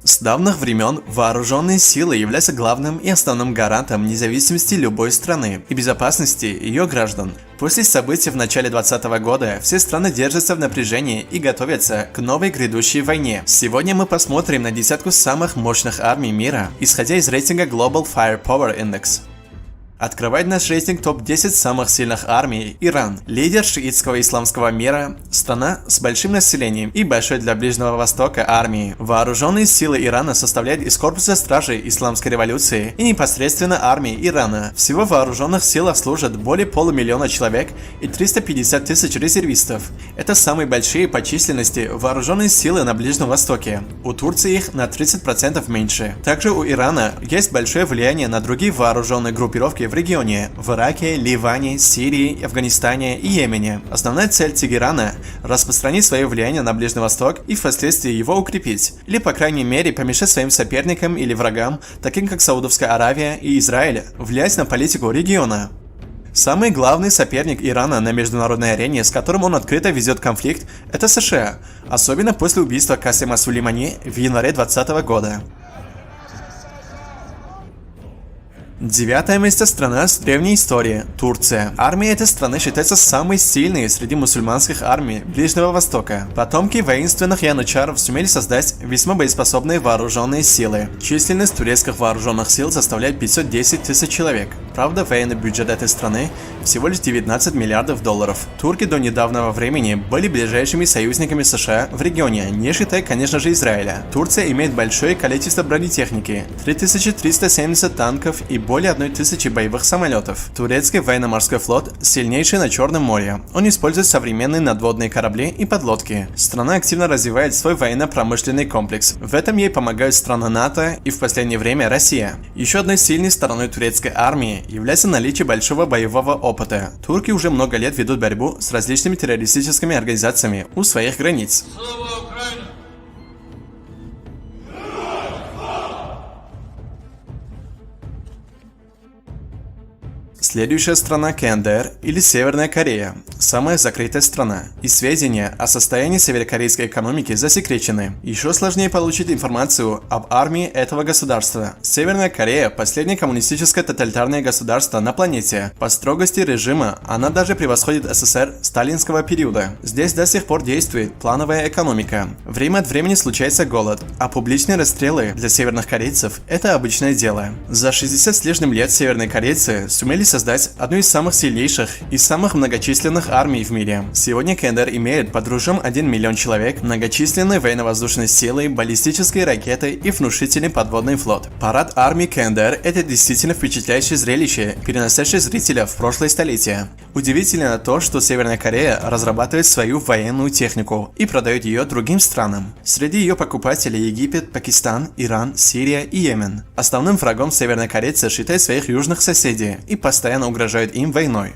С давних времен вооруженные силы являются главным и основным гарантом независимости любой страны и безопасности ее граждан. После событий в начале 2020 года все страны держатся в напряжении и готовятся к новой грядущей войне. Сегодня мы посмотрим на десятку самых мощных армий мира, исходя из рейтинга Global Firepower Index. Открывает наш рейтинг топ-10 самых сильных армий Иран, лидер шиитского исламского мира, страна с большим населением и большой для Ближнего Востока армией. Вооруженные силы Ирана составляют из корпуса стражей Исламской революции и непосредственно армии Ирана. Всего в вооруженных силах служат более полумиллиона человек и 350 тысяч резервистов. Это самые большие по численности вооруженные силы на Ближнем Востоке. У Турции их на 30% меньше. Также у Ирана есть большое влияние на другие вооруженные группировки в регионе – в Ираке, Ливане, Сирии, Афганистане и Йемене. Основная цель Тегерана – распространить свое влияние на Ближний Восток и впоследствии его укрепить, или по крайней мере помешать своим соперникам или врагам, таким как Саудовская Аравия и Израиль, влиять на политику региона. Самый главный соперник Ирана на международной арене, с которым он открыто ведет конфликт, это США, особенно после убийства Касема Сулеймани в январе 2020 года. Девятое место — страна с древней историей – Турция. Армия этой страны считается самой сильной среди мусульманских армий Ближнего Востока. Потомки воинственных янычаров сумели создать весьма боеспособные вооруженные силы. Численность турецких вооруженных сил составляет 510 тысяч человек. Правда, военный бюджет этой страны всего лишь 19 миллиардов долларов. Турки до недавнего времени были ближайшими союзниками США в регионе, не считая, конечно же, Израиля. Турция имеет большое количество бронетехники – 3370 танков и более 1000 боевых самолетов. Турецкий военно-морской флот сильнейший на Черном море. Он использует современные надводные корабли и подлодки. Страна активно развивает свой военно-промышленный комплекс. В этом ей помогают страны НАТО и в последнее время Россия. Еще одной сильной стороной турецкой армии является наличие большого боевого опыта. Турки уже много лет ведут борьбу с различными террористическими организациями у своих границ. Следующая страна — КНДР или Северная Корея, самая закрытая страна, и сведения о состоянии северокорейской экономики засекречены. Еще сложнее получить информацию об армии этого государства. Северная Корея – последнее коммунистическое тоталитарное государство на планете. По строгости режима она даже превосходит СССР сталинского периода. Здесь до сих пор действует плановая экономика. Время от времени случается голод, а публичные расстрелы для северных корейцев – это обычное дело. За 60 с лишним лет северные корейцы сумели создать одну из самых сильнейших и самых многочисленных армий в мире. Сегодня КНДР имеет под ружьем 1 миллион человек, многочисленные военно-воздушные силы, баллистические ракеты и внушительный подводный флот. Парад армии КНДР – это действительно впечатляющее зрелище, переносящее зрителя в прошлое столетие. Удивительно то, что Северная Корея разрабатывает свою военную технику и продает ее другим странам. Среди ее покупателей Египет, Пакистан, Иран, Сирия и Йемен. Основным врагом севернокорейцы считают своих южных соседей и постоянно угрожают им войной.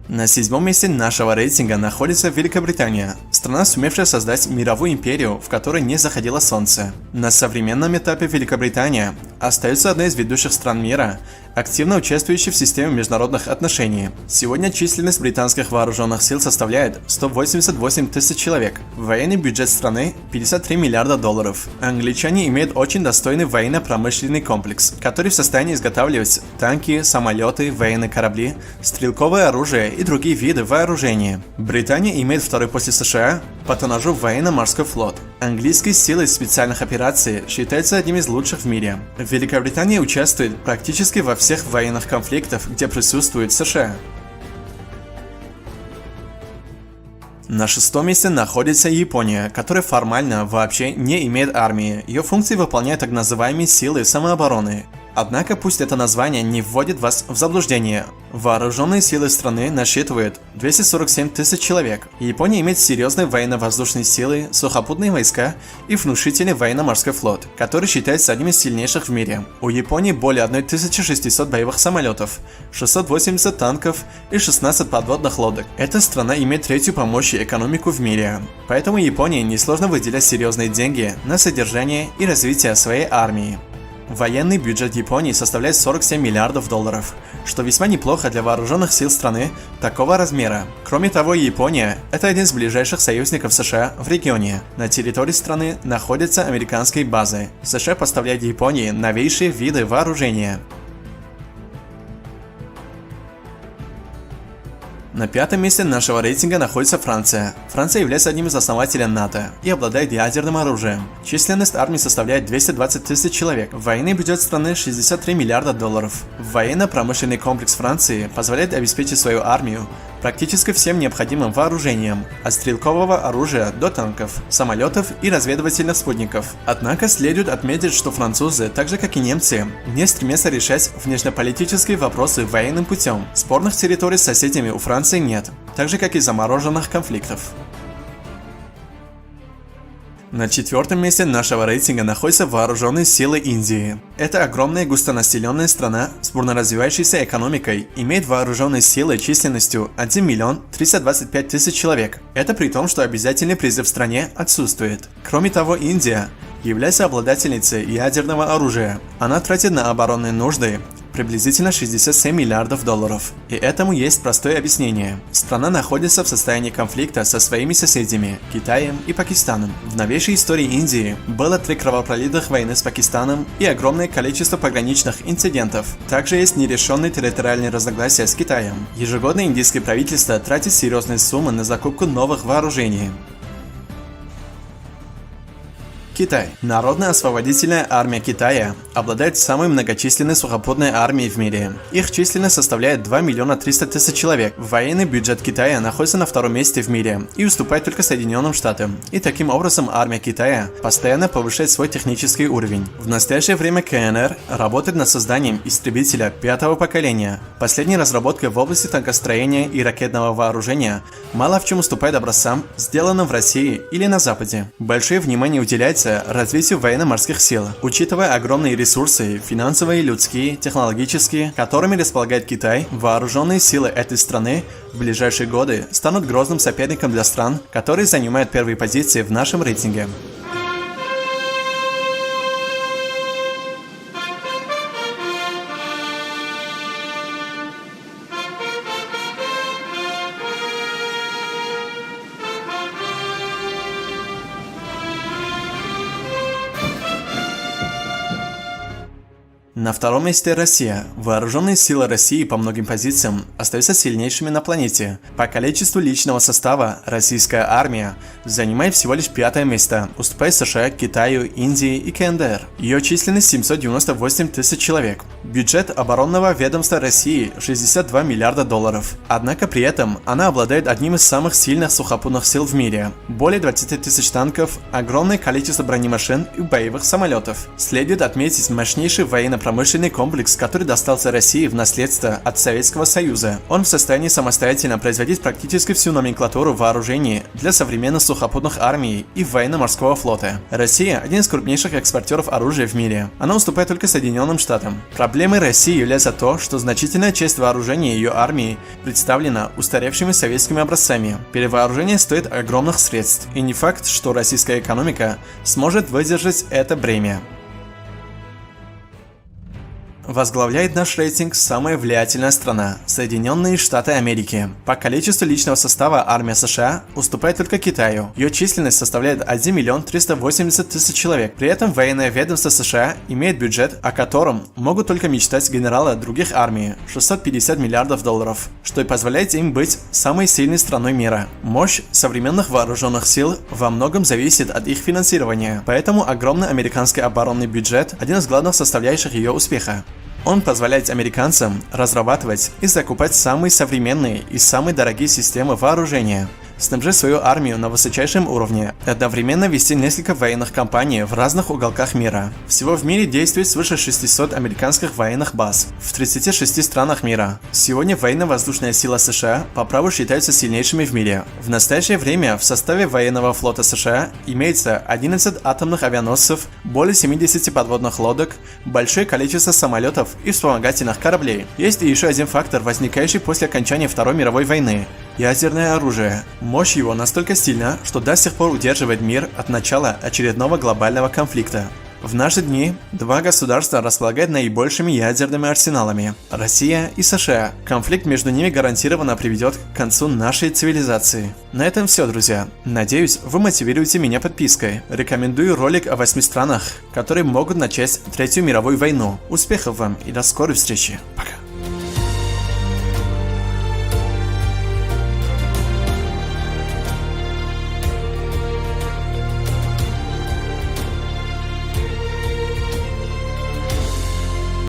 На 7-м месте нашего рейтинга находится Великобритания, страна, сумевшая создать мировую империю, в которой не заходило солнце. На современном этапе Великобритания остается одной из ведущих стран мира, активно участвующей в системе международных отношений. Сегодня численность британских вооруженных сил составляет 188 тысяч человек. Военный бюджет страны – 53 миллиарда долларов. Англичане имеют очень достойный военно-промышленный комплекс, который в состоянии изготавливать танки, самолеты, военные корабли, стрелковое оружие и другие виды вооружения. Британия имеет второй после США по тоннажу военно-морской флот. Английские силы специальных операций считаются одним из лучших в мире. Великобритания участвует практически во всех военных конфликтах, где присутствует США. На 6-м месте находится Япония, которая формально вообще не имеет армии. Ее функции выполняют так называемые силы самообороны. Однако пусть это название не вводит вас в заблуждение. Вооруженные силы страны насчитывают 247 тысяч человек. Япония имеет серьезные военно-воздушные силы, сухопутные войска и внушительный военно-морской флот, который считается одним из сильнейших в мире. У Японии более 1600 боевых самолетов, 680 танков и 16 подводных лодок. Эта страна имеет третью по мощи экономику в мире. Поэтому Японии несложно выделять серьезные деньги на содержание и развитие своей армии. Военный бюджет Японии составляет 47 миллиардов долларов, что весьма неплохо для вооруженных сил страны такого размера. Кроме того, Япония – это один из ближайших союзников США в регионе. На территории страны находятся американские базы. США поставляют Японии новейшие виды вооружения. На пятом месте нашего рейтинга находится Франция. Франция является одним из основателей НАТО и обладает ядерным оружием. Численность армии составляет 220 тысяч человек. Военный бюджет страны 63 миллиарда долларов. Военно-промышленный комплекс Франции позволяет обеспечить свою армию практически всем необходимым вооружением, от стрелкового оружия до танков, самолетов и разведывательных спутников. Однако следует отметить, что французы, так же как и немцы, не стремятся решать внешнеполитические вопросы военным путем. Спорных территорий с соседями у Франции нет, так же как и замороженных конфликтов. На четвертом месте нашего рейтинга находятся вооруженные силы Индии. Это огромная густонаселенная страна с бурно развивающейся экономикой, имеет вооруженные силы численностью 1 миллион 325 тысяч человек. Это при том, что обязательный призыв в стране отсутствует. Кроме того, Индия является обладательницей ядерного оружия. Она тратит на оборонные нужды приблизительно 67 миллиардов долларов. И этому есть простое объяснение. Страна находится в состоянии конфликта со своими соседями – Китаем и Пакистаном. В новейшей истории Индии было 3 кровопролитных войны с Пакистаном и огромное количество пограничных инцидентов. Также есть нерешенные территориальные разногласия с Китаем. Ежегодно индийское правительство тратит серьезные суммы на закупку новых вооружений. Китай. Народно-освободительная армия Китая обладает самой многочисленной сухопутной армией в мире. Их численность составляет 2 миллиона 300 тысяч человек. Военный бюджет Китая находится на 2-м месте в мире и уступает только Соединенным Штатам. И таким образом армия Китая постоянно повышает свой технический уровень. В настоящее время КНР работает над созданием истребителя 5-го поколения. Последняя разработка в области танкостроения и ракетного вооружения мало в чем уступает образцам, сделанным в России или на Западе. Большое внимание уделяется развитию военно-морских сил, учитывая огромные ресурсы, финансовые, людские, технологические, которыми располагает Китай. Вооруженные силы этой страны в ближайшие годы станут грозным соперником для стран, которые занимают первые позиции в нашем рейтинге. На 2-м месте Россия. Вооруженные силы России по многим позициям остаются сильнейшими на планете. По количеству личного состава российская армия занимает всего лишь 5-е место, уступая США, Китаю, Индии и КНДР. Ее численность 798 тысяч человек. Бюджет оборонного ведомства России 62 миллиарда долларов. Однако при этом она обладает одним из самых сильных сухопутных сил в мире. Более 20 тысяч танков, огромное количество бронемашин и боевых самолетов. Следует отметить мощнейший военно-промышленный комплекс, который достался России в наследство от Советского Союза. Он в состоянии самостоятельно производить практически всю номенклатуру вооружений для современных сухопутных армий и военно-морского флота. Россия – один из крупнейших экспортеров оружия в мире. Она уступает только Соединенным Штатам. Проблемой России является то, что значительная часть вооружения ее армии представлена устаревшими советскими образцами. Перевооружение стоит огромных средств, и не факт, что российская экономика сможет выдержать это бремя. Возглавляет наш рейтинг самая влиятельная страна – Соединенные Штаты Америки. По количеству личного состава армия США уступает только Китаю. Ее численность составляет 1 миллион 380 тысяч человек. При этом военное ведомство США имеет бюджет, о котором могут только мечтать генералы других армий – 650 миллиардов долларов, что и позволяет им быть самой сильной страной мира. Мощь современных вооруженных сил во многом зависит от их финансирования, поэтому огромный американский оборонный бюджет – один из главных составляющих ее успеха. Он позволяет американцам разрабатывать и закупать самые современные и самые дорогие системы вооружения, снабжать свою армию на высочайшем уровне и одновременно вести несколько военных кампаний в разных уголках мира. Всего в мире действует свыше 600 американских военных баз в 36 странах мира. Сегодня военно-воздушная сила США по праву считаются сильнейшими в мире. В настоящее время в составе военного флота США имеется 11 атомных авианосцев, более 70 подводных лодок, большое количество самолетов и вспомогательных кораблей. Есть и еще один фактор, возникающий после окончания Второй мировой войны – ядерное оружие. Мощь его настолько сильна, что до сих пор удерживает мир от начала очередного глобального конфликта. В наши дни два государства располагают наибольшими ядерными арсеналами – Россия и США. Конфликт между ними гарантированно приведет к концу нашей цивилизации. На этом все, друзья. Надеюсь, вы мотивируете меня подпиской. Рекомендую ролик о 8 странах, которые могут начать Третью мировую войну. Успехов вам и до скорой встречи!